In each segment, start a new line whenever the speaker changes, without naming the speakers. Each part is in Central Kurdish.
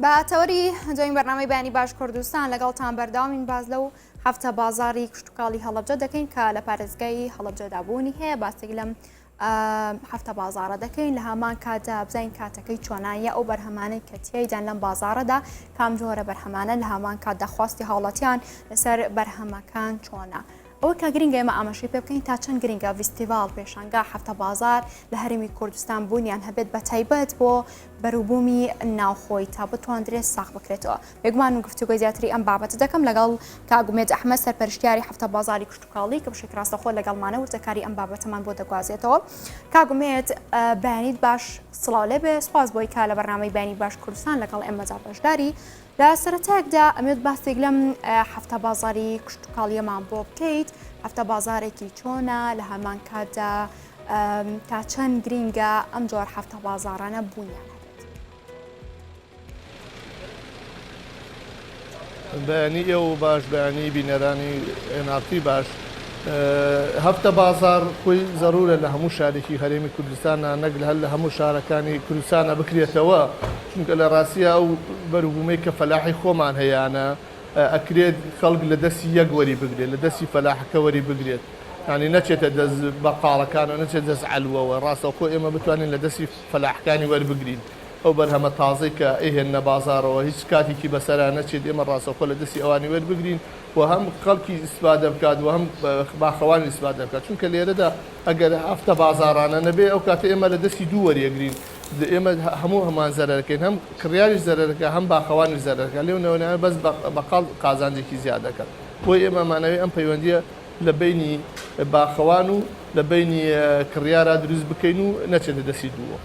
بە تەوەری جۆین بەرنامەی بەیانی باش کوردستان لەگەڵتان بەرداوامین باز لەو هەفتە بازاری کشتتوکاڵی هەڵەبجە دەکەین کە لە پارێزگای هەڵەبجەدابوونی هەیە باسێک لەم هەفتە بازارە دەکەین لە هەمان کاتدا بزین کاتەکەی چۆنایە ئەو بەرهەمانەی کە تیایدان لەم بازارەدا کام جۆرە بەرهەمانە لە هەمان کاتدا خواستی هاوڵاتیان لەسەر بەرهەمەکان چۆنە. ئەوە کە گرنگە ئێمە ئاماژەی پێ بکەین تا چەند گرنگە ڤیستیڤال پێشانگا هەفتە بازار لە هەرمی کوردستان بوونیان هەبێت بە تایبەت بۆ بەروبوومی ناوخۆی تا بتوانرێت ساغ بکرێتەوە. بێگومان و گفتوگۆی زیاتری ئەم بابەتە دەکەم لەگەڵ کاگومێد ئەحمەد سەرپەرشتیاری هەفتە بازاری کشتتوکاڵی کە بەشێک ڕاستەخۆ لەگەڵمانە وردەکاری ئەم بابەتەمان بۆ دەگوازێتەوە. کاگومێد بەیانیت باش سڵاو لێبێ سپاس بۆی کا لە بەرنامەی بەیانی باش کوردستان لەگەڵ ئێمە بەشداری لە سەرەتایەکدا ئەمێت باسێک لەم هەفتە بازاری کشتتوکاڵیەمان بۆ بکەیت. هەفتە بازارێکی چۆنە لە هەمان کاتدا تا چەند گرینگە ئەم جۆر هەفتە بازارانە بوونیان
هەبێت. بەیانی ئێوە باش بەیانی بینەرانی ئێناتی باش هەفتە بازار خۆی زەرورە لە هەموو شارێکی هەرێمی کوردستانە نەک هەر لە هەموو شارەکانی کوردستانە بکرێتەوە چونکە لە ڕاستیە ئەو بەروبوومەی کە فەلاحی خۆمان هەیەانە ئەکرێت خەڵک لە دەستی یەک وەری بگرێت لە دەستی فەلاحەکە وەری بگرێت ینی نەچێتە دەست بەقاڵەکانە نەچێت دەست عەلوەوە ڕاستەوخۆ ئێمە بتوانین لە دەستی فەلاحەکانی وەربگرین ئەو بەرهەمە تازەی کە ئێهێنە بازارەوە هیچ کاتێکی بەسەرا نەچێت ئێمە ڕاستەوخۆ لە دەستی ئەوانی وەربگرین و هەم خەڵکی ئیسپادە بکات و هەم باخەوانی ئیسپادە بکات چونکە لێرەدا ئەگەر هەفتە بازارانە نەبێ ئەو کاتە ئێمە لە دەستی دوو وەریەگرین ئێمە هەموو هەمان زەرەکەین هەم کڕیاریش زەرەکە هەم باخەوانی زەرەکە لێو نەوەنیان بەس بەقاڵ قازانجێکی زیادەکەن بۆی ئێمە مانەوەی ئەم پەیوەندیە لە بینی باخەوان و لە بینی کڕیارە دروست بکەین و نەچێتە دەستی دووە.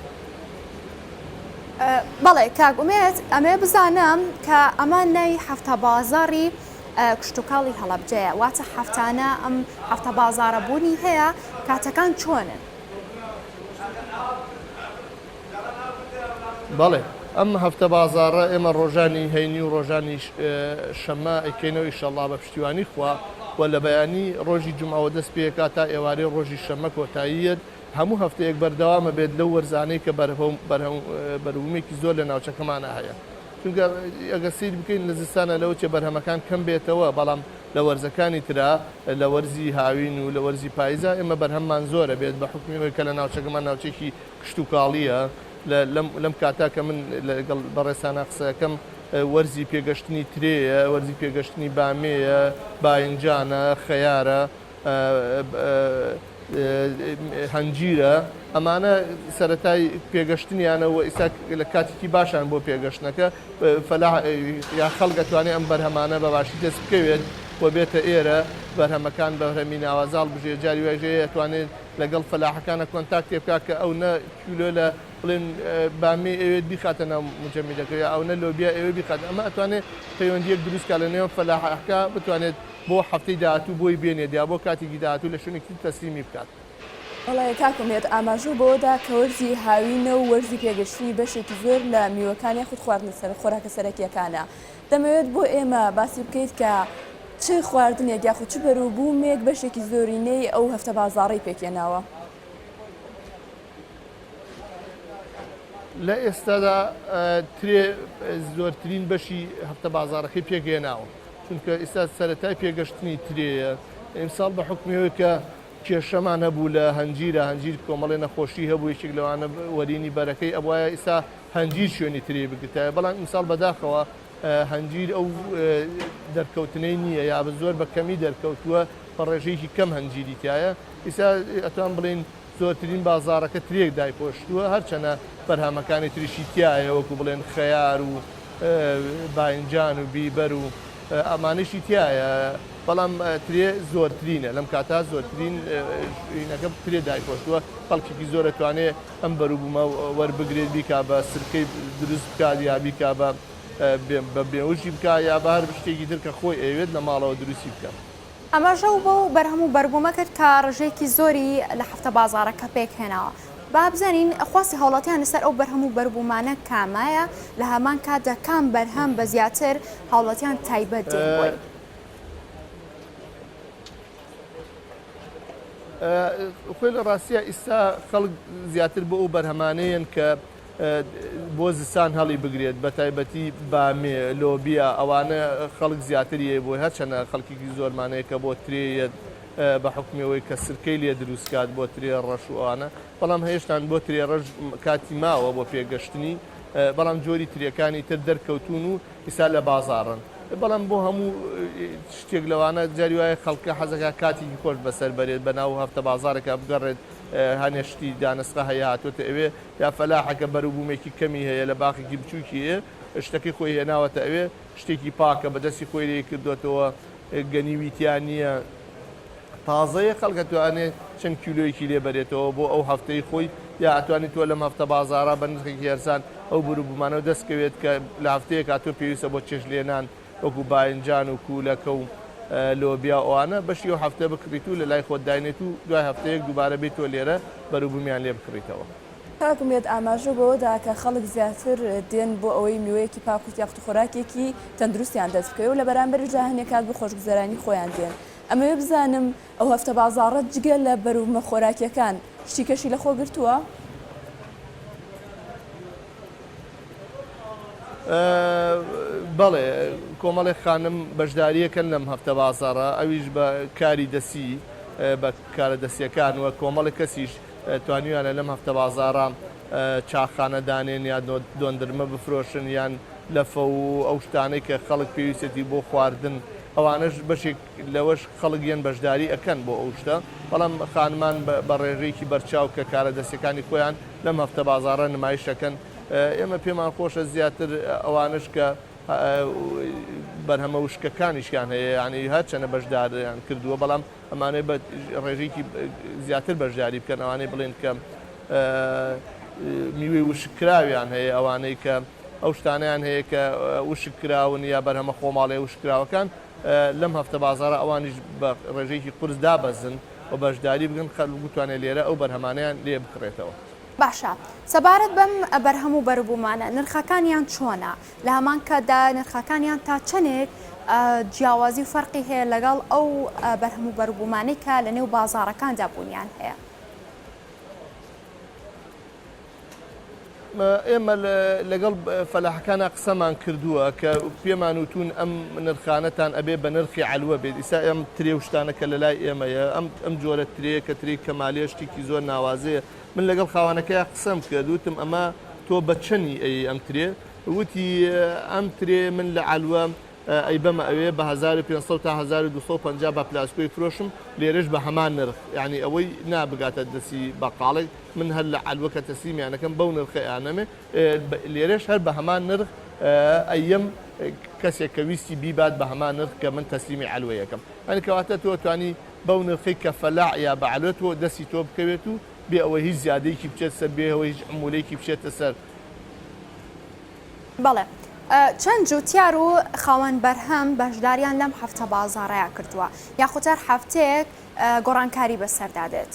بەڵێ کاگومێت ئەمێ بزانم کە ئەمە ناوی هەفتە بازاری کشتتوکاڵی هەڵەبجەیە واتە هەفتانە ئەم هەفتە بازارە بوونی هەیە کاتەکان چۆنن؟
بەڵێ ئەم هەفتە بازارە ئێمە ڕۆژانی هەینی و ڕۆژانی شەمە ئەیکەینەوە ئیشەڵڵا بە پشتیوانی خوا و لە بەیانی ڕۆژی جومعەوە دەست پێکا تا ئێوارەی ڕۆژی شەمە کۆتاییەت هەموو هەفتەیەک بەردەوامە بێت لەو وەرزانەی کە بەرهەمێکی زۆر لە ناوچەکەمانە هەیە چونکە ئەگە سیر بکەین لە زستانە لەوە چێ بەرهەمەکان کەم بێتەوە بەڵام لە وەرزەکانی ترا لە وەرزی هاوین و لە وەرزی پاییزە ئێمە بەرهەممان زۆرە بێت بە حکمیەوەی کە لە ناوچەکەمان ناوچێکی کشتتوکاڵیە لەم کاتا کە من لەگەڵ بەڕێستانە قسەکەم وەرزی پێگەشتنی ترێیە وەرزی پێگەشتنی بامەیە باینجانە خەیارە هەنجیرە ئەمانە سەرەتای پێگەشتنیانەوە ئیسا لە کاتێکی باشان بۆ پێگەشتنەکە یا خەڵگەتوانێت ئەم بەرهەمانە بە باشی دەست بکەوێت بۆ بێتە ئێرە بەرهەمەکان بەهرەمی ناوازاڵ بژێ جاری وێژەیە ئەتوانێت لەگەڵ فەلاحەکانە کۆنتاکتێ بکا کە ئەو نە کیلۆ لە بڵێن بامی ئەوێت بیخاتە ناو مجەمیدەکە یا ئەو نە لۆبیا ئەوێ بیخات ئەمە ئەتوانێت پەیوەندیەک دروستکە لە نێوان فەلاحەکە بتوانێت بۆ هەفتەی داهاتوو بۆی بێنێت یا بۆ کاتێکی داهاتوو لە شوێنێکی تەسلیمی بکات.
وڵێ کاکومێت ئاماژوو بۆدا کە وەرزی هاوینە و وەرزی پێگەشتنی بەشێکی زۆر لە میوەکانی خود خواردن سەر خۆراکە سەرەکیەکانە دەمەوێت بۆ ئێمە باسی بکەیت کە چه خواردنێک یاخود چ بەروبوومێک بەشێکی زۆرینەی ئەو هەفتە بازاڕی پێکێناوە؟
لە ئێستادا ترێ زۆرترین بەشی هەفتە بازارەکەی پێگەێناوە چونکە ئێستا سەرەتای پێگەشتنی ترێیە ئیمساڵ بە حکمیەوەی کە کێشەمان هەبوو لە هەنجیر کۆمەڵێ نەخۆشی هەبوو یەکێک لەوانە وەرینی بەرەکەی ئەوایە ئێستا هەنجیر شوێنی ترێ بگتایە بەڵام ئیمساڵ بەداخەوە هەنجیر ئەو دەرکەوتنەی نییە یا بە زۆر بە کەمی دەرکەوتووە بە ڕێژەیەکی کەم هەنجیری تایە ئیسا ئەتوان بڵین زۆرترین بازارەکە ترێک دایپۆشتووە هەرچەنە بەرهەمەکانی تریشی تایە وەکو بڵێن خەیار و باینجان و بیبەر و ئەمانشی تایە بەڵام ترێ زۆرترینە لەم کاتا زۆرترین ینەکە ترێ دایپۆشتووە خەڵکێکی زۆر دەتوانێت ئەم بەروبوومە وەربگرێت بیکا بە سرکەی دروست بکات یا بیکا بە بێوشی بکە یا بە هەر شتێکی تر کە خۆی ئەوێت لە ماڵەوە دروستی بکات.
ئەمەژە بۆ بەرهەموو بەربوومە کرد کە ڕژێکی زۆری لە هەفتە بازارەکە پێکهێناوە. با بزانین خواستی هاوڵاتیان لەسەر ئەو بەرهەموو بەربوومانە کامایە لە هەمان کاتدا کام بەرهەم بە زیاتر هاوڵاتیان تایبەت دێن بۆی.
خۆی لە ڕاستیە ئیستا خەڵک زیاتر بۆ ئەو بەرهەمانەیەن کە بۆ زستان هەڵی بگرێت بە تایبەتی بامێ لۆبیە ئەوانە خەڵک زیاتریە بۆی هەرچەنە خەڵکیی زۆرمانەیە کە بۆ ترێت بە حکومەوەی کە سرکەی لێ دروستکات بۆ ترێ ڕەش وانە بەڵام هێشتان بۆ ترێ ڕەش کاتی ماوە بۆ پێگەشتنی بەڵام جۆری ترەکانی تر دەرکەوتون و ئیسا لە بازاڕن بەڵام بۆ هەموو شتێک لەوانە جاری وایە خەڵکە حەزەکە کاتێکی خۆش بەسەر بەرێت بە ناو هەفتە بازارێکە بگەڕێت هەنێشتی دانسقە هەیە هاتوۆتە ئەوێ یا فەلاحەکە بەروبوومێکی کەمی هەیە لە باخێکی بچووکی هەیە شتەکەی خۆی هێناوەتە ئەوێ شتێکی پاکە بەدەستی خۆی لێ کردوێتەوە گەنیویتیان نییە تازەیە خەڵکە توانێت چەند کیلۆیەکی لێ بەرێتەوە بۆ ئەو هەفتەی خۆی یا ئەتوانێت تۆ لەم هەفتە بازارە بە نرخێکی هەرسان ئەو بروبوومانەوە دەستکەوێت کە لە هەفتەیە کاتۆ پێویستە بۆ چێژ لێنان وەکو باینجان و کوولەکە و لۆبیا ئەوانە بەشی و هەفتە بکڕیت و لە لای خۆت داینێت و دوای هەفتەیەک دووبارە بێتۆ لێرە بەروبوومیان لێ بکڕیتەوە.
تاکومێت ئاماژە بۆەوەدا کە خەڵک زیاتر دێن بۆ ئەوەی میوەیەکی پاکوت یاخت خوراکێکی تەندروستیان دەست بکەوێت و لە بەرامبەر جاهنێکات بە خۆشگوزەرانی خۆیان دێن. ئەمەوێ بزانم ئەو هەفتە بازاڕەت جگە لە بەرومە خۆراکیەکان شتێکەشی لە خۆ گرتووە؟
بەڵێ کۆمەڵی خانم بەشداریەکەن لەم هەفتە بازاڕە ئەویش بە کاری دەسی بە کارە دەستیەکان وە کۆمەڵی کەسیش توانیویانە لەم هەفتە بازاڕە چاخانە دانێن یا دۆندرمە بفرۆشن یان لەفە و ئەو شتانەی کە خەڵک پێویستێتی بۆ خواردن ئەوانش بەشێک لەوەش خەڵک یەن بەشداری ئەەکەن بۆ ئەو شتە بەڵام خانمان بە ڕێژەیەکی بەرچاو کە کارە دەستەکانی خۆیان لەم هەفتە بازاڕە نمایشەکەن ئێمە پێمان خۆشە زیاتر ئەوانش کە بەرهەمە وشکەکانیشیان هەیە ینی هەرچەنە بەشداریان کردووە بەڵام ئەمانەی بە ڕێژێکی زیاتر بەشداری بکەن ئەوانەی بڵێن کە میوەی وشکراویان هەیە ئەوانەی کە ئەو شتانیان هەیە کە وشکراون یا بەرهەمە خۆماڵی وشکراوەکان لەم هەفتە بازارە ئەوانیش بە ڕێژەیەکی قورس دابەزن و بەشداری بگەن خەڵک بتوانێت لێرە ئەو بەرهەمانیان لێ بکڕێتەوە.
باشە سەبارەت بەم بەرهەم و بەروبوومانە نرخەکانیان چۆنە لە هەمان کەدا نرخەکانیان تا چەندێک جیاوازی و فەرقی هەیە لەگەڵ ئەو بەرهەم و بەروبوومانەی کە لە نێو بازاڕەکاندا بوونیان هەیە.
ئێمە لەگەڵ فەلاحەکانە قسەمان کردووە کە پێمان وتون ئەم نرخانەتان ئەبێ بە نرخی عەلوە بێت ئیسا ئەم ترێ و شتانەکە لە لای ئێمەیە ئەم جۆرە ترێ کە تری کەمالێ شتێکی زۆر ناوازەیە من لەگەڵ خاوانەکەی قسەم کرد وتم ئەمە تۆ بە چەنی ئەم ترێ وتی ئەم ترێ من لە عەلوە ئەی بەمە ئەوێ بە 1500 تا 1250 بە پلاسکۆی فرۆشم لێرەش بە هەمان نرخ یعنی ئەوەی نابگاتە دەسی بەقاڵێک من هەر لە عەلوەکە تەسلیمیانەکەم بەو نرخەیانەمێ لێرەش هەر بە هەمان نرخ ئەیم کەسێک کە ویستی بیبات بە هەمان نرخ کە من تەسلیمی عەلوەیەکەم ئەنی کەواتە تۆ توانی بەو نرخی کە فەلاح یا بە عەلوە تۆ دەستی تۆ بکەوێت و بێ ئەوە هیچ زیادەیەکی بچێت سەر بێ ئەوە هیچ عمولەیەکی بچێتە سەر.
بەڵێ چەند جوتیار و خاوەن بەرهەم بەشداریان لەم هەفتە بازاڕەیە کردووە یاخود هەر هەفتەیەک گۆڕانکاری بەسەردادێت؟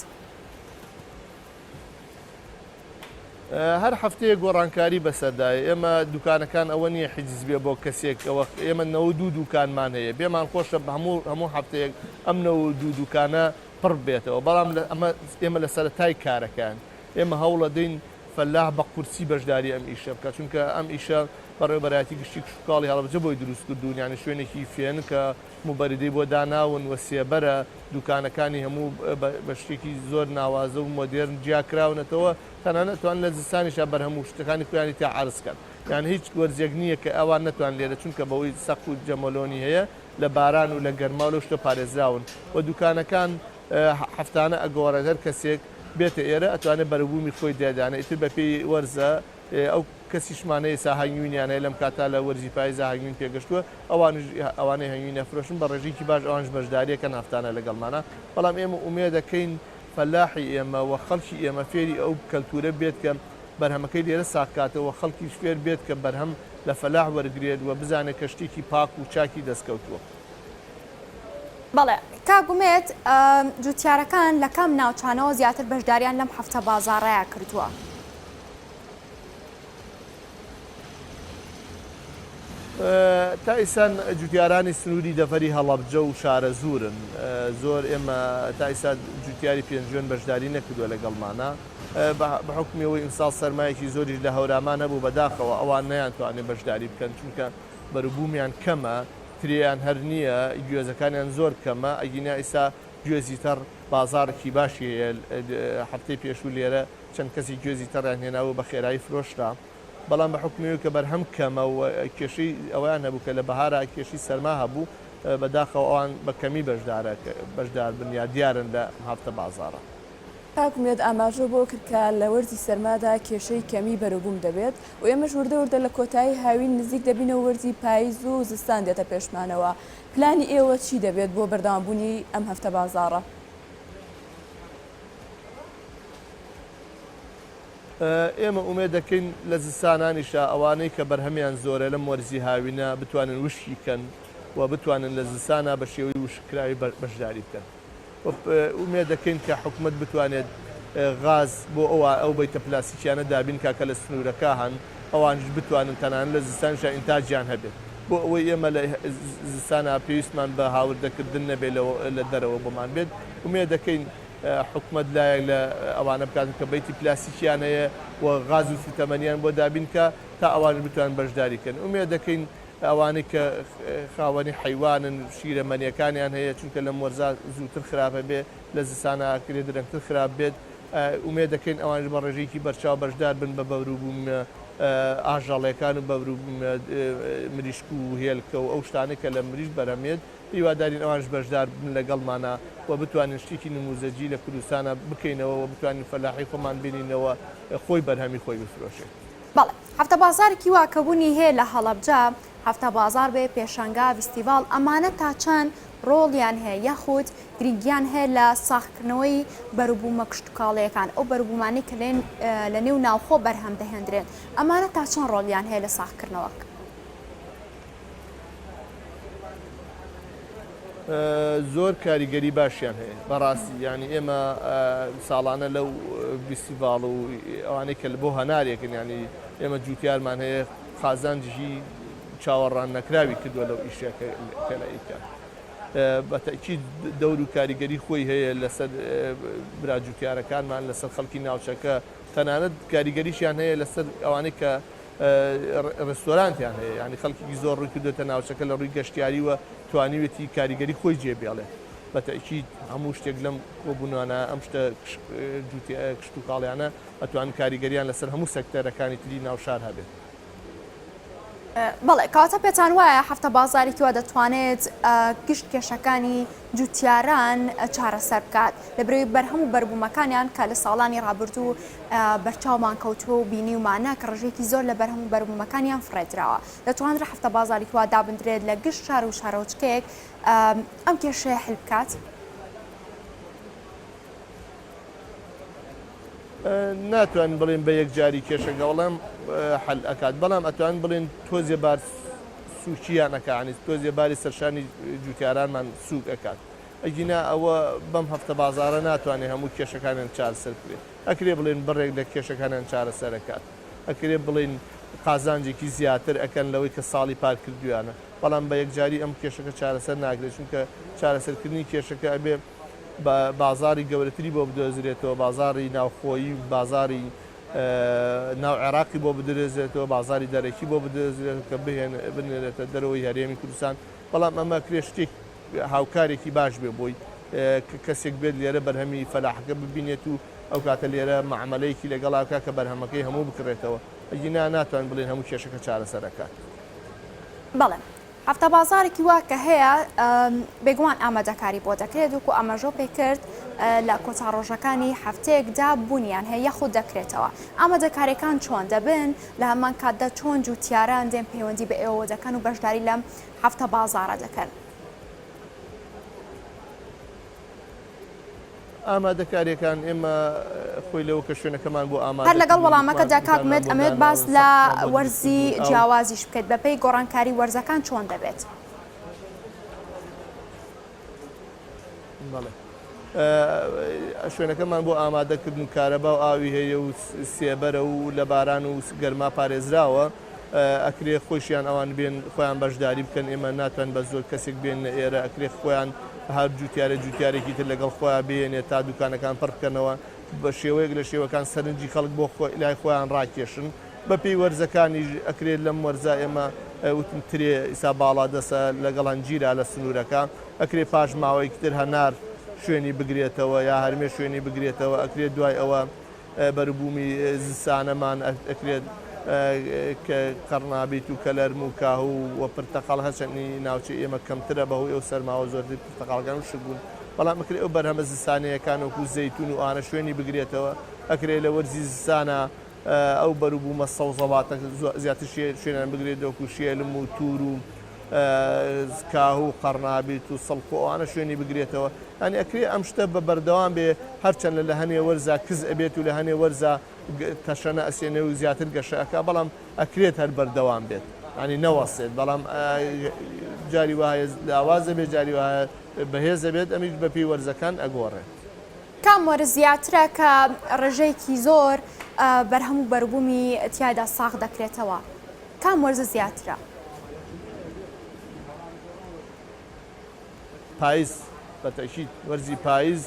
هەر هەفتەیە گۆڕانکاری بەسەردایە ئێمە دوکانەکان ئەوە نییە حیجز بێ بۆ کەسێک ئێمە 92 دوکانمان هەیە بێمان خۆشە بە هەموو هەفتەیەک ئەم 92 دوکانە پڕ بێتەوە بەڵام ئێمە لە سەرەتای کارەکان ئێمە هەوڵە دەین فەلاح بە قورسی بەشداری ئەم ئیشە بکە چونکە ئەم ئیشە بەڕێوەبەرایەتی گشتی کشتکاڵی هەڵبجە بۆی دروست کردوون یانی شوێنێکی فێن کە موبەریدەی بۆ داناون وە سێبەرە دوکانەکانی هەموو بە شتێکی زۆر ناوازە و مۆدێرن جیاکراونەتەوە تەنانەت توان لە زستانیشە بەرهەموو شتەکانی خۆیانی تا عرزکەن یان هیچ وەرزێک نییە کە ئەوان نەتوان لێرە چونکە بەوەی سەق و جەمەلۆنی هەیە لە باران و لە گەرما و شتە پارێزراون و دوکانەکان هەفتانە ئەگۆڕێت هەر کەسێک بێتە ئێرە ئەتوانێت بەرەبوومی خۆی دێدانە ئیتر بە پێی وەرزە ئەو کەسیشمانەیە ساهنگوینیانەیە لەم کاتا لە وەرزی پاییزە هەنگوین پێگەشتووە ئەوانەی هەنگوینە فرۆشن بە ڕێژێکی باش ئەوانش بەشداریەکەن هەفتانە لەگەڵمانە بەڵام ئێمە ئومێ دەکەین فەلاحی ئێمە و خەڵکی ئێمە فێری ئەو کەلتورە بێت کە بەرهەمەکەی لێرە ساکاتەوە خەڵکیش فێر بێت کە بەرهەم لە فەلاح وەرگێت و بزانێت کە شتێکی پاک و چاکی دەستکەوتووە.
بەڵێ کاگومێت جوتیارەکان لە کام ناوچانەوە زیاتر بەشداریان لەم هەفتە بازاڕەیە کردووە؟
تا ئێستا جوتیارانی سنووری دەفەری هەڵەبجە و شارە زورن زۆر ئێمە تا ئێستا جوتیاری پێنجێن بەشداری نەکردووە لەگەڵمانە بە حکمیەوەی ئیمساڵ سەرمایەکی زۆریش لە هەورامان هەبوو بەداخەوە ئەوان نەیانتوانێت بەشداری بکەن چونکە بەروبوومیان کەمە تریان هەر نییە گوێزەکانیان زۆر کەمە ئەگینا ئێستا گوێزی تەڕ بازارێکی باشی هەفتەی پێشوو لێرە چەند کەسی گوێزی تەڕیان هێناوە بە خێرایی فرۆشتا بەڵام بە حکومیەوە کە بەرهەم کەمە و کێشەی ئەویان هەبوو کە لە بەهارە کێشی سەرما هەبوو بەداخەوە ئەوان بە کەمی بەشدار بن یا دیارن لە هەفتە بازارە.
تاکومێت ئاماژە بۆ کرد کە لە وەرزی سەرمادا کێشەی کەمی بەروبووم دەبێت و ئێمەش وردە لە کۆتایی هاوین نزیک دەبینەوە وەرزی پاییز و زستان دێتە پێشمانەوە. پلانی ئێوە چی دەبێت بۆ بەردەوامبوونی ئەم هەفتە بازارە؟
ئێمە ئومێد دەکەین لە زستانانیشە ئەوانەی کە بەرهەمیان زۆرە لەم وەرزی هاوینە بتوانن وشکی کەن و بتوانن لە زستانە بە شێوەی وشکراوی بەشداری بکەن. ئومێد دەکەین کە حکوومەت بتوانێت غاز بۆ ئەو بەیتە پلاسیکیانە دابین کاکە لە سنوورەکە هەن ئەوانش بتوانن تەنان لە زستانشە ئینتاجیان هەبێت بۆ ئەوەی ئێمە لە زستانە پێویستمان بە هاوردەکردن نەبێت لە دەرەوە بۆمان بێت ئومێد دەکەین حکوومەت لایەک لە ئەوانە بکاتن کە بەیتی پلاسیکیان هەیە و غاز و سوتەمەنیان بۆ دابین کە تا ئەوان بتوان بەشداریکەن ئومێد دەکەین ئەوانەی کە خاوەنی حیوانن شیرە مەنیەکانیان هەیە چونکە لە وەرزە زووتر خراپە بێ لە زستانە کرێ درەنگتر خراپ بێت ئومێد دەکەین ئەوان بە ڕێژێکی بەرچاو بەشدار بن بە بەوروبووم ئاژەڵەکان و بەوروبووم مریشک و هێلکە و ئەو شتانە کە لە مریش بەرەمێت هیوادارین ئەوانش بەشدار بن لەگەڵمانە و بتوانین شتێکی نموزەجی لە کوردستانە بکەینەوە و بتوانین فەلاحی خۆمان بینینەوە خۆی بەرهەمی خۆی بفرۆشێت.
بەڵێ هەفتە بازارێکی واکەبوونی هەیە لە هەڵەبجە هەفتە بازار بێ پێشەنگا فستیڤال ئەمانە تا چەند ڕۆڵیان هەیە یاخود گرنگیان هەیە لە ساختکردنەوەی بەروبوومە کشتتوکاڵیەکان ئەو بەروبوومانی کە لە نێو ناوخۆ بەرهەم دەهێنرێن ئەمانە تا چەند ڕۆڵیان هەیە لە ساختکردنەوە؟
زۆر کاریگەری باشیان هەیە بەڕاستی ینی ئێمە ساڵانە لەو فستیڤاڵ و ئەوانەی کە بۆ هەنارێکن ینی ئێمە جوتیارمان هەیە خازانجیژی چاوەڕان نەکراوی کردووە لەو ئیشەکەلایکە بەتەکی دەور و کاریگەری خۆی هەیە لەسەر براجوتیارەکانمان لەسەر خەڵکی ناوچەکە تەنانەت کاریگەریشیان هەیە لەسەر ئەوانەی کە ڕێستۆرانتیان هەیە ینی خەڵکی زۆر ڕووی کردوێتە ناوچەکە لە ڕووی گەشتیاری وە توانیوێتی کاریگەری خۆی جێبێڵێ بەتەکی هەموو شتێک لەم کۆبوونانە ئەم شتە کشتتوکاڵیانە ئەتوان کاریگەریان لەسەر هەموو سەکتەرەکانی تری ناوشار هەبێت.
بەڵێ کاتە پێتان وایە هەفتە بازارێکیوە دەتوانێت گشت کێشەکانی جوتیاران چارەسەر بکات لەبرەوەی بەرهەم و بەربوومەکانیان کە لە ساڵانی ڕابردوو بەرچاومان کەوتووە و بینی ومانە کە ڕژێکی زۆر لە بەرهەم و بەربوومەکانیان فڕێدراوە دەتوانرە هەفتە بازارێکیوە دابدرێت لە گشت شار و شارۆچکەیەک ئەم کێشەیە حل بکات؟
ناتوانین بڵێن بە یەک جاری کێشەگەڵم حل ئەکات بەڵام ئەتوان بڵێن تۆزیە بار سوچیان ئەکانی تۆزیە باری سەرشانی جوتیارانمان سوک ئەکات ئەگینا ئەوە بەم هەفتە بازارە ناتوانێت هەموو کێشەکانیان چارەسەر بکرێت ئەکرێ بڵێن بڕێک لە کێشەکانیان چارەسەر ئەکات ئەکرێ بڵێن قازانجێکی زیاتر ئەکەن لەوەی کە ساڵی پار کردویانە بەڵام بە یەکجاری ئەم کێشەکە چارەسەر ناگرێت چونکە چارەسەرکردنی کێشەکە ئەبێ بازاری گەورەتری بۆ بدۆزرێتەوە بازاری ناوخۆیی بازاری ناو عێراقی بۆ بدرێزێتەوە بازاری دەرەکی بۆ بدۆزرێت کە بنێرێتە دەرەوەی هەرێمی کوردستان بەڵام ئەمە کرێ شتێک هاوکارێکی باش بێ بۆی کەسێک بێت لێرە بەرهەمی فەلاحەکە ببینێت و ئەو کاتە لێرە معاملەیەکی لەگەڵاکە کە بەرهەمەکەی هەموو بکڕێتەوە ئەگینا ناتوان بڵێن هەموو کێشەکە چارەسەرەکات.
بەڵێ هەفتە بازارێکی وا کە هەیە بێگومان ئامادەکاری بۆ دەکرێت وکو ئەمەژۆ پێ کرد لە کۆتا ڕۆژەکانی هەفتەیەکدا بوونیان هەیە خود دەکرێتەوە ئامادەکاریەکان چۆن دەبن لە هەمان کاتدا چۆن جوتیاران دێن پەیوەندی بە ئێوە دەکەن و بەشداری لەم هەفتە بازارە دەکەن.
ئامادەکاریەکان ئێمە خۆی لەوە کە شوێنەکەمان بۆ ئامادە
هەر لەگەڵ وەڵامەکەدا کاکمێت ئەمێت باس لە وەرزی جیاوازیش بکەیت بەپێی گۆڕانکاری وەرزەکان چۆن دەبێت؟
شوێنەکەمان بۆ ئامادەکردن کارەبا و ئاوی هەیە و سێبەرە و لە باران و گەرما پارێزراوە ئەکرێ خۆشیان ئەوان بێن خۆیان بەشداری بکەن ئێمە ناتوان بە زۆر کەسێک بێن ئێرە ئەکرێ خۆیان هەر جوتیارێکی تر لەگەڵ خۆیان بێنێ تا دوکانەکان پڕ بکەنەوە بە شێوەیەک لە شێوەکان سەرنجی خەڵک بۆ لای خۆیان ڕاکێشن بە پێی وەرزەکانی ئەکرێت لەم وەرزە ئێمە وتم ترێ ئیسا باڵا دەسە لەگەڵ هەنجیرا لە سنوورەکە ئەکرێ پاش ماوەیەکی تر هەنار شوێنی بگرێتەوە یا هەرمێ شوێنی بگرێتەوە ئەکرێت دوای ئەوە بەربوومی زستانەمان ئەکرێت کە قەرنابیت و کەلەرم و کاهوو و پرتەقاڵ هەچەندی ناوچە ئێمە کەمترە بەهۆی ئەو سەرماوە زۆردی پرتەقاڵەکان شبوون بەڵام ئەکرێت ئەو بەرهەمە زستانەیەکان وەکو زەیتون و ئانە شوێنی بگرێتەوە ئەکرێت لە وەرزی زستانە ئەو بەروبوومە سەوزەڵاتە زیاتر شوێنیان بگرێت وەکو شێلم و توور و کاهوو قەرنابیت و سەڵق و ئەوانە شوێنی بگرێتەوە ئەنی ئەکرێ ئەم شتە بە بەردەوام بێ هەرچەند لە هەنێ وەرزە کز ئەبێت و لە هەنێ وەرزە تەشەنە ئەسێنێ و زیاتر گەشەکە بەڵام ئەکرێت هەر بەردەوام بێت ینی نەوەسێت بەڵام جاری وایە لاوازە بێت جاری وایە بەهێزە بێت ئەمیش بە پێی وەرزەکان ئەگۆڕێت
کام وەرز زیاترە کە ڕێژەیەکی زۆر بەرهەم و بەربوومی تیادا ساغ دەکرێتەوە کام وەرزە زیاترە
پاییز بەتەکید وەرزی پاییز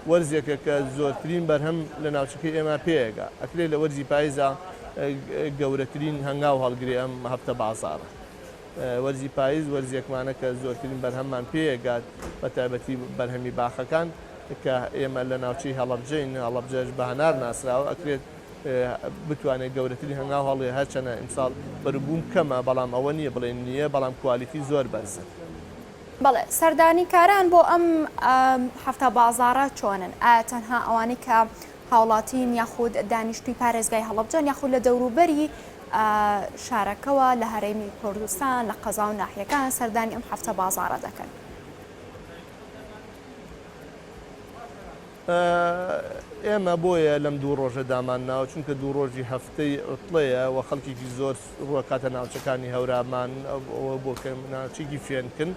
وەرزێکە کە زۆرترین بەرهەم لە ناوچەکەی ئێمە پێیەگا ئەکرێت لە وەرزی پاییزە گەورەترین هەنگاو هەڵگرێ ئەم هەفتە بازاڕە وەرزی پاییز وەرزێکمانە کە زۆرترین بەرهەممان پێیەگات بە تایبەتی بەرهەمی باخەکان کە ئێمە لە ناوچەی هەڵەبجەین هەڵەبجەش بە هەنار ناسراوە ئەکرێت بتوانێت گەورەترین هەنگاو هەڵێ هەرچەنە ئیمساڵ بەربووم کەمە بەڵام ئەوە نییە بڵێن نییە بەڵام کوالیتی زۆر بەرزە
بەڵێ سەردانیکاران بۆ ئەم هەفتە بازاڕە چۆنن ئایا تەنها ئەوانەی کە هاوڵاتین یاخود دانیشتوی پارێزگای هەڵەبجەن یاخود لە دەوروبەری شارەکەوە لە هەرێمی کوردستان لە قەزا و ناحیەکان سەردانی ئەم هەفتە بازاڕە دەکەن
ئێمە بۆیە لەم دوو ڕۆژە دامان ناوە چونکە دوو ڕۆژی هەفتەی ئۆتڵەیە و خەڵکێکی زۆر ڕووەکاتە ناوچەکانی هەورامان ئەوە بۆ ناوچێکی فێنکن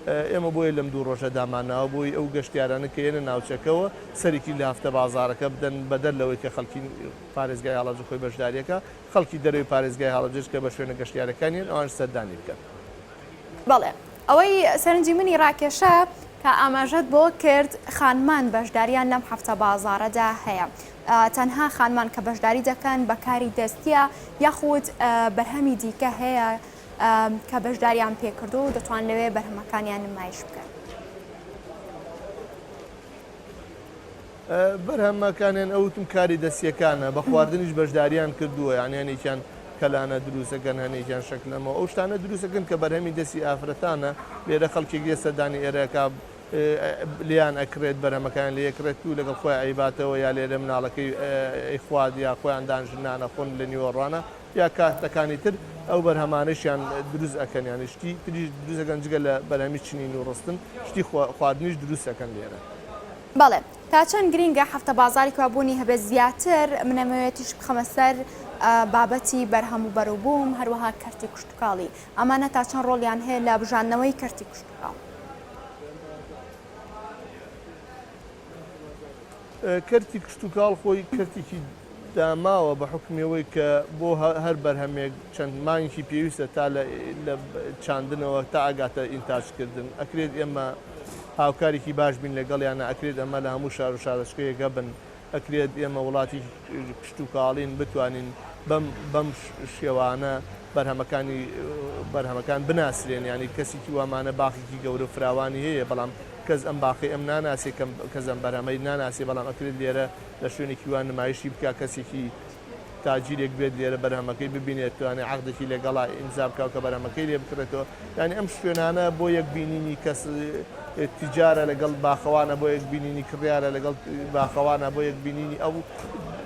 ئێمە بۆیە لەم دوو ڕۆژە داماناوە بۆی ئەو گەشتیارانە کە ئێنە ناوچەکەەوە سەرێکی لە هەفتە بازارەکە بدەن بەدەر لەوەی کە خەڵکی پارێزگای هەڵەبجە خۆی بەشداریەکە خەڵکی دەروی پارێزگای هەڵەبجەش کە بە شوێنە گەشتیارەکانیان ئەوان سەردانی بکەن
بەڵێ ئەوەی سەرنجی منی ڕاکێشە کە ئاماژەت بۆ کرد خانمان بەشداریان لەم هەفتە بازاڕەدا هەیە تەنها خانمان کە بەشداری دەکەن بەکاری دەستیە یاخود بەرهەمی دیکە هەیە کە بەشداریان پێکردو و دەتوان لەوێ بەرهەمەکانیان نمایش بکەن
بەرهەمەکانیان ئەوتم کاری دەستیەکانە بە خواردنیش بەشداریان کردووە یانیانێکیان کەلانە دروستەکەن هەنێکیان شکلەمەوە ئەو شتانە دروستەکەن کە بەرهەمی دەستی ئافرەتانە لێرە خەڵکێک لێ سەردانی ئێرەکە لیان ئەکرێت بەرهەمەکان لە یەکرێت و لەگەڵ خۆی عیباتەوە یا لێرە مناڵەکەی ئەیخواد یا خۆیان دانژنانە خۆن لە نیوەڕوانە یا کاتەکانی تر ئەو بەرهەمانشیان دروست ئەەکەن یانی شتی تریش دروستەکەن جگە لە بەرهەمی چنین و ڕستن شتی خواردنیش دروستەکەن لێرە
بەڵێ تا چەند گرینگە هەفتە بازاری کوابوونی هەبێت زیاتر منەمەوێتیش بخەمە سەر بابەتی بەرهەم و بەروبووم هەروەها کەرتی کوشتتوکاڵی ئەمانە تا چەند ڕۆڵیان هەیە لە بژاندنەوەی کەرتی کوشتتوکاڵ
کەرتی کشتتوکاڵ خۆی کەرتێکی داماوە بە حکمیەوەی کە بۆ هەر بەرهەمێک چەند مانگی پێویستە تا لە چاندنەوە تا ئاگاتە ئینتاژکردن ئەکرێت ئێمە هاوکارێکی باش بین لەگەڵیانە ئەکرێت ئەمە لە هەموو شار و شارەشکەیەکە بن ئەکرێت ئێمە وڵاتی کشتتوکاڵین بتوانین بەم شێوانە بەرهەمەکان بناسرێن ینی کەسێکی وامانە باخێکی گەورە فراوانی هەیە بەڵام کەس ئەم باخی ئەم ناناسی کەس ئەم بەرهەمەی ناناسی بەڵام ئەکرێت لێرە لە شوێنێکی وان نمایشی بکە کەسێکی تاجیرێک بێت لێرە بەرهەمەکەی ببینێت توانێت عقدێکی لەگەڵا ئیمزا بکە کە بەرهەمەکەی لێ بکرێتەوە ینی ئەم شوێنانە بۆ یەک بینینی کەس تیجارە لەگەڵ باخەوانە بۆ یەک بینینی کڕیارە لەگەڵ باخەوانە بۆ یەک بینینی ئەو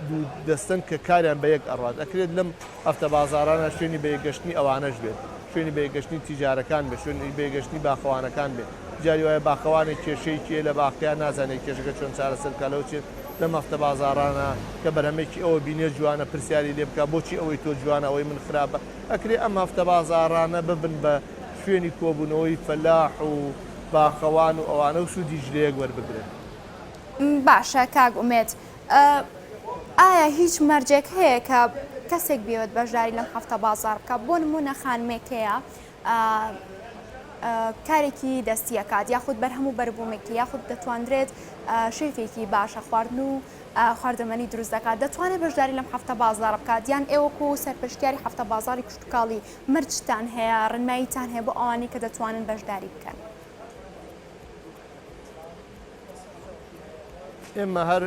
دوو دەستن کە کاریان بە یەک ئەڕات ئەکرێت لەم هەفتە بازارانە شوێنی بەیەگەشتنی ئەوانەش بێت شوێنی بەیەگەشتنی تیجارەکان بێت شوێنی بەیەگەشتنی باخەوانەکان بێت جاری وایە باخەوانێک کێشەیەکیە لە باخیان نازانێت کێشەکە چۆن چارەسەرکالەوە چێت لەم هەفتە بازارانە کە بەرهەمێکی ئەوە بینێ جوانە پرسیاری لێ بکە بۆچی ئەوەی تۆ جوانە ئەوەی من خراپە ئەکرێ ئەم هەفتە بازارانە ببن بە شوێنی کۆبوونەوەی فەلاح و باخەوان و ئەوانە و سوودی ژلەیەک وەربگرن
باشە کاک ئومێد ئایا هیچ مەرجێک هەیە کە کەسێک بێت بەشداری لەم هەفتە بازار بکە بۆ نمونە خانمێکەیە کارێکی دەستیەکات یاخود بەرهەموو بەربوومێکی یاخود دەتوانرێت شێفێکی باشە خواردن و خواردەمەنی دروست دەکات دەتوانێت بەشداری لەم هەفتە بازار بکات یان ئێوەکو سەرپشتیاری هەفتە بازاری کشتتوکاڵی مرجتان هەیە ڕنماییتان هەیە بۆ ئەوانەی کە دەتوانن بەشداری بکەن.
ئێمە هەر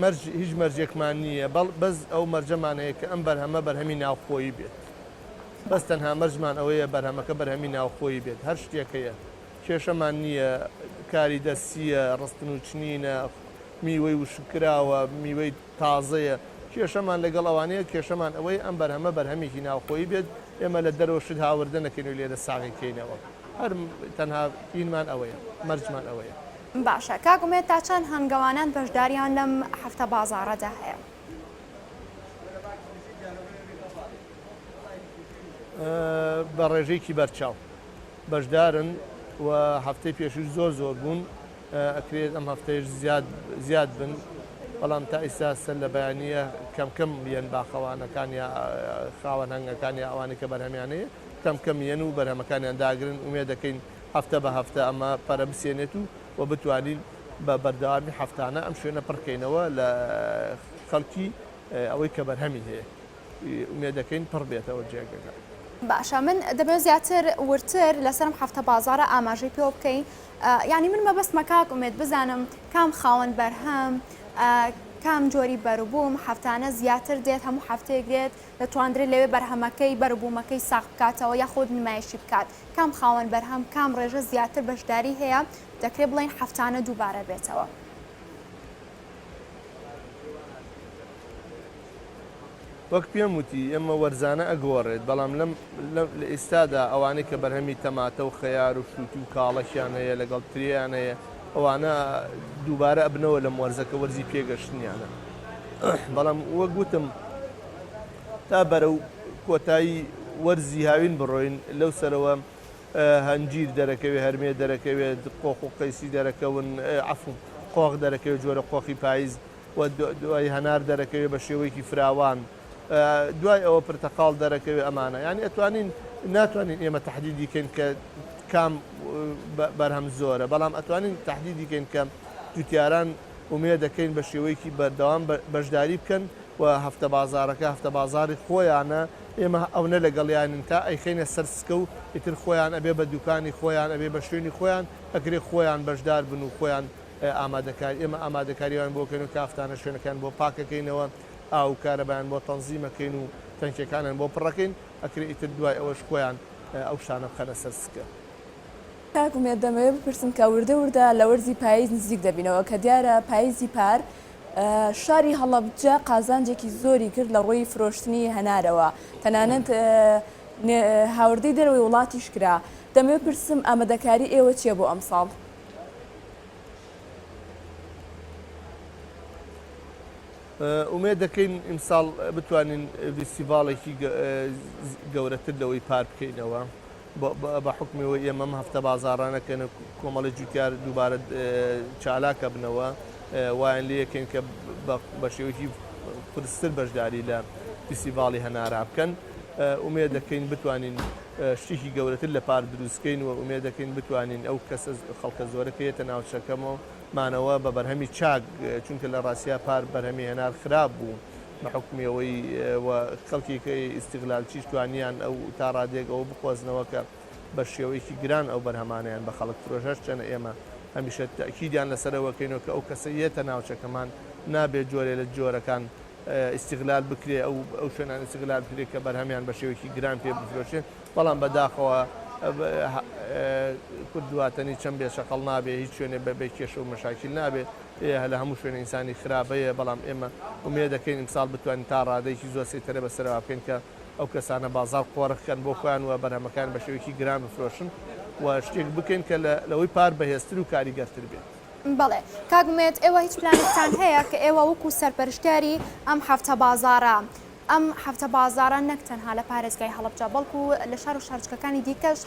مەرج هیچ مەرجێکمان نییە بەس ئەو مەرجەمان هەیە کە ئەم بەرهەمە بەرهەمی ناوخۆیی بێت بەس تەنها مەرجمان ئەوەیە بەرهەمەکە بەرهەمی ناوخۆیی بێت هەر شتێکەیە کێشەمان نییە کاری دەستیە ڕستن و چنینە میوەی وشکراوە میوەی تازەیە کێشەمان لەگەڵ ئەوانەیە کێشەمان ئەوەی ئەم بەرهەمە بەرهەمێکی ناوخۆیی بێت ئێمە لە دەرەوە شت هاوردە نەکەین و لێرە ساغیکەینەوە هەر تەنها پینمان ئەوەیە مەرجمان ئەوەیە.
باشە کاگومێت تا چەند هەنگەوانان بەشداریان لەم هەفتە بازارەدا هەیە؟
بە ڕێژەیەکی بەرچاو بەشدارن و هەفتەی پێشوو زۆر بوون ئەکرێت ئەم هەفتەیەش زیاد بن بەڵام تا ئێستا سەر لە بەیانیە کەم یەن باخەوانەکان یا خاوەن هەنگەکان یا ئەوانەی کە بەرهەمیانەیە کەم یەن و بەرهەمەکانیان داگرن ومێ دەکەین هەفتە بە هەفتە ئەمە پەرە بسێنێت و بتوانین بە بەردەوامی هەفتانە ئەم شوێنە پڕکەینەوە لە خەڵکی ئەوەی کە بەرهەمی هەیە ومێ دەکەین پڕ بێتەوە جێگەکە.
باشە من دەبێت زیاتر ورتر لەسەرم هەفتە بازارە ئاماژەی پێ بکەین ینی من مەبەستمە کاک ئومێد بزانم کام خاوەن بەرهەم کام جۆری بەربووم هەفتانە زیاتر دێت هەموو هەفتەیەک دەتوانرێت لەوێ بەرهەمەکەی بەربوومەکەی ساغ بکاتەوە یاخود نمایشی بکات کام خاوەن بەرهەم کام ڕێژە زیاتر بەشداری هەیە دەکرێت بڵین هەفتانە دووبارە بێتەوە.
وەک پێم وتی ئێمە وەرزانە ئەگۆڕێت بەڵام لە ئێستادا ئەوانەی کە بەرهەمی تەماتە و خەیار و شووتی و کاڵەشیان هەیە لەگەڵ تریان هەیە ئەوانە دووبارە ئەبنەوە لە وەرزەکە وەرزی پێگەشتنیانە بەڵام وەک گوتم تا بەرە و کۆتایی وەرزی هاوین بڕۆین لەو سەرەوە هەنجیر دەرەکەوێت هەرمێ دەرەکەوێت قۆخ و قەیسی دەرەکەون عەفو قۆخ دەرەکەوێت جۆرە قۆخی پاییز و دوای هەنار دەرەکەوێت بە شێوەیەکی فراوان دوای ئەوە پرتەقاڵ دەرەکەوێت ئەمانە یعنی ناتوانین ئێمە تەحدیدی کەین کە کام بەرهەم زۆرە بەڵام ئەتوانین تەحدیدی کەین کە جوتیاران ومێ دەکەین بە شێوەیەکی بەردەوام بەشداری بکەن و هەفتە بازارەکە هەفتە بازاری خۆیانە ئێمە ئەوە لەگەڵیانن تا ئەیخینە سەر سکە و ئیتر خۆیان ئەبێ بە دوکانی خۆیان ئەبێ بە شوێنی خۆیان ئەگرێ خۆیان بەشدار بن و خۆیان ئامادەکاری ئێمە ئامادەکاریوان بۆکەین و کافتانە شوێنەکان بۆ پاکەکەینەوە ئاو کارەبیان بۆ تەنزیمەکەین و تەنکیەکانیان بۆ پڕەکەین ئەکرێ ئیتر دوای ئەوەش خۆیان ئەو شانە بخەنە سەر سکە.
کاکومێت دەمەوێت بپرسم کە وردە لە وەرزی پاییز نزیک دەبینەوە کە دیارە پاییزی پار شاری هەڵەبجە قازانجێکی زۆری کرد لە ڕۆی فرۆشتنی هەنارەوە تەنانەت هاوردەی دەرەوەی وڵاتیش کرا دەمەوێت پرسم ئامادەکاری ئێوە چییە بۆ ئەم ساڵ؟
ئومێد دەکەین ئیمساڵ بتوانین فیستیڤاڵێکی گەورەتر لەوەی پار بکەینەوە بە حکمەوە ئێمەم هەفتە بازارانەکەن کۆمەڵی جوتیار دووبارە چالاکە بنەوە وایان لێ یەکەین کە بە شێوەیەکی پرستر بەشداری لە فیستیڤاڵی هەنارا بکەن ئومێد دەکەین بتوانین شتێکی گەورەتر لە پار دروستکەین و ئومێد دەکەین بتوانین ئەو کەسە خەڵکە زۆرەکەیەتە ناوچەکەمەوە مانەوە بە بەرهەمی چاک چونکە لە ڕاستیا پار بەرهەمی هەنار خراپ بوو بە حکمیەوەی خەڵکێکی ئیستیغلالچیش توانیان ئەو تا ڕادێک ئەوە بخۆزنەوە کە بە شێوەیەکی گران ئەو بەرهەمانیان بە خەڵک فرۆشەش چەنە ئێمە هەمیشە تاکیدیان لەسەرەوەکەینەوە کە ئەو کەسە یەتە ناوچەکەمان نابێت جۆرێ لە جۆرەکان ئیستیغلال بکرێ ئەو شوێنان ئیستیغلال بکرێت کە بەرهەمیان بە شێوەیەکی گران پێ بفرۆشێت بەڵام بەداخەوە کوردواتەنی چەند بێ شەقەڵ نابێ هیچ شوێنێ بەبێ کێشە و مەشاکیل نابێ لە هەموو شوێنە ئینسانی خراپەیە بەڵام ئێمە ومێ دەکەین ئیمساڵ بتوانین تا ڕادەیەکی زۆر سێتەرە بەسەرەوە بکەین کە ئەو کەسانە بازار قۆڕەکەن بۆ خۆیان و بەرهەمەکان بە شێوەیەکی گران بفرۆشن و شتێک بکەین کە لەوەی پار بەهێزتر و کاریگەرتر بێت.
بەڵێ کاگومێت ئێوە هیچ پلانتان هەیە کە ئێوە وەکو سەرپەرشتیاری ئەم هەفتە بازارە ئەم هەفتە بازارە نەک تەنها لە پارێزگای هەڵەبجە بەڵکو لە شار و شارچکەکانی دیکەش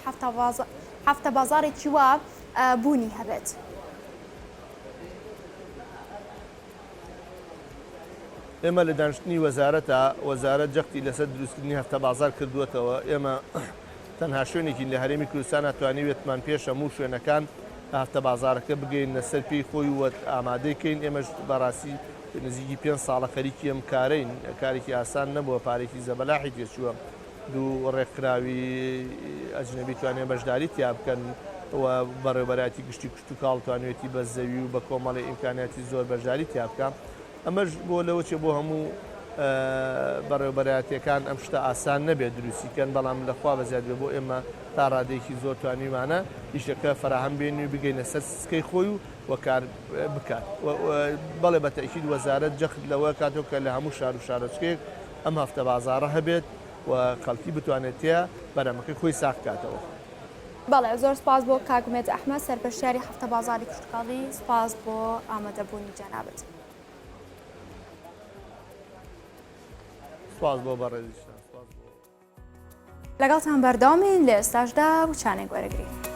هەفتە بازارێکی وا بوونی هەبێت.
ئێمە لە دانیشتنی وەزارەتە وەزارەت جەختی لەسەر دروستکردنی هەفتە بازار کردووەتەوە ئێمە تەنها شوێنێکی لە هەرێمی کوردستان ناتوانیوێتمان پێش هەموو شوێنەکان هەفتە بازارەکە بگەین لەسەر پێی خۆی وە ئامادەیکەین ئێمەش بەڕاستی نزیکی 5 ساڵە خەریکی ئەم کارین کارێکی ئاسان نەبووە پارێکی زەبەلاحی تێچووە دوو ڕێکخراوی ئەجنەبی توانێت بەشداری تیا بکەن و بەڕێوەبەراتی گشتی کشت و کاڵ توانێتی بە زەوی و بە کۆمەڵی ئیمکاناتی زۆر بەشداری تیا بکەم ئەمەش بۆ لەوەچێ بۆ هەموو بەڕێوەبەراتیەکان ئەم شتە ئاسان نەبێت دروستیکەن بەڵام لەخوا بەزیاد بێ بۆ ئێمە تا ڕادێکی زۆر توانیمانە ئیشەکە فراهەم بێنی و بگەینە سەر سکەی خۆی و کار بکات بەڵێ بە تەکید وەزارەت جەخت لەوە کاتۆ کە لە هەموو شار و شارۆچکێک ئەم هەفتە بازارە هەبێت و خەڵکی بتوانێت تیا بەرەمەکەی خۆی ساختکاتەوە.
بەڵێ زۆر سپاس بۆ کاکومێت ئەحمەد سەرپەرشتیاری هەفتە بازاری کشتکاڵی سپاس بۆ ئامادەبوونی جەنابەت.
سپاس بۆ بەڕێزیشتان
لەگەڵتان بەردەوامین لە ئێستاشدا وچانێک وەرەگرین.